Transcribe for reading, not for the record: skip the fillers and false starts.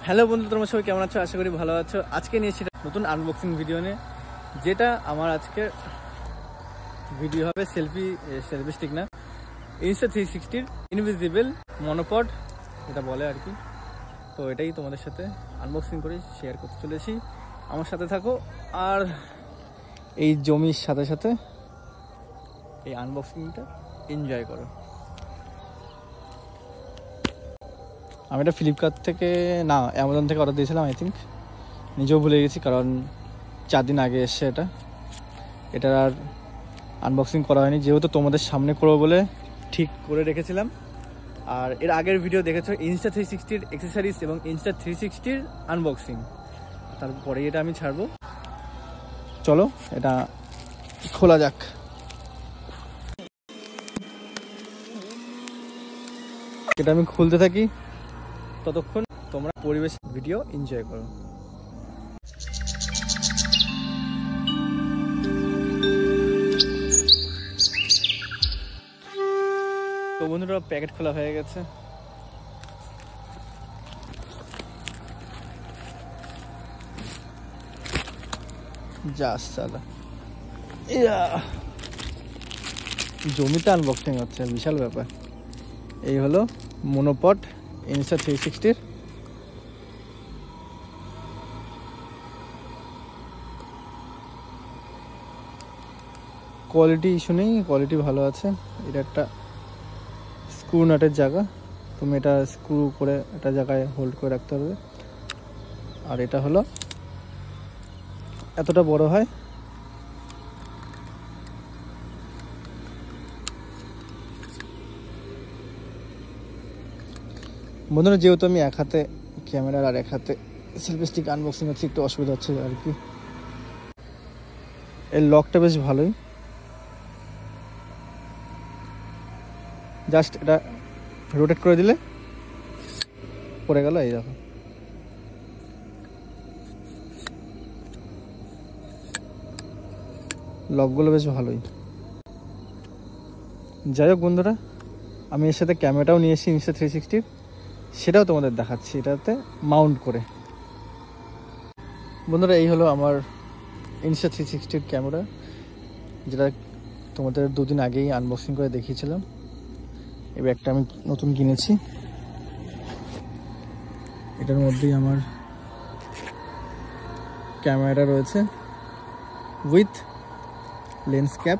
Hello বন্ধু, তোমরা সবাই কেমন আছো? আশা করি ভালো আছো। আজকে নিয়েছি নতুন আনবক্সিং ভিডিও নিয়ে, যেটা আমার আজকে ভিডিও হবে সেলফি স্টিক না, Insta360 ইনভিজিবল মনোপড এটা বলে আর কি। তো এটাই তোমাদের সাথে আনবক্সিং করে শেয়ার করতে চলেছি। আমার সাথে থাকো আর এই জমির সাথে সাথে এই আনবক্সিংটা এনজয় করো। আমি এটা ফ্লিপকার্ট থেকে না অ্যামাজন থেকে অর্ডার দিয়েছিলাম, আই থিঙ্ক। নিজেও ভুলে গেছি কারণ 4 দিন আগে এসছে এটার আর আনবক্সিং করা হয়নি, যেহেতু তোমাদের সামনে করবো বলে ঠিক করে রেখেছিলাম। আর এর আগের ভিডিও দেখেছো Insta360 অ্যাক্সেসরিজ এবং Insta360 আনবক্সিং, তারপরে এটা আমি ছাড়বো। চলো এটা খোলা যাক। এটা আমি খুলতে থাকি, ততক্ষণ তোমরা পরিবেশ ভিডিও এনজয় করো। তো বন্ধুরা, প্যাকেট খোলা হয়ে গেছে। জমিতে আনবক্সিং হচ্ছে, বিশাল ব্যাপার। এই হলো মনোপড Insta360 কোয়ালিটি ইস্যু নেই, কোয়ালিটি ভালো আছে। এটা একটা স্ক্রু নাটের জায়গা, তুমি এটা স্ক্রু করে একটা জায়গায় হোল্ড করে রাখতে হবে। আর এটা হলো এতটা বড় হয়, বন্ধুরা। যেহেতু আমি এক হাতে ক্যামেরার আর এক হাতে সেলফি স্টিক আনবক্সিং হচ্ছে, একটু অসুবিধা হচ্ছে আর কি। এর লকটা বেশ ভালোই, জাস্ট এটা রোটেট করে দিলে পড়ে গেল। এই দেখো, লকগুলো বেশ ভালোই। যাই হোক বন্ধুরা, আমি এর সাথে ক্যামেরাটাও নিয়ে এসেছি Insta360, সেটাও তোমাদের দেখাচ্ছি এটাতে মাউন্ট করে। বন্ধুরা, এই হলো আমার Insta360 ক্যামেরা, যেটা তোমাদের 2 দিন আগেই আনবক্সিং করে দেখিয়েছিলাম। এই ব্যাগটা আমি নতুন কিনেছি, এটার মধ্যেই আমার ক্যামেরা রয়েছে উইথ লেন্স ক্যাপ।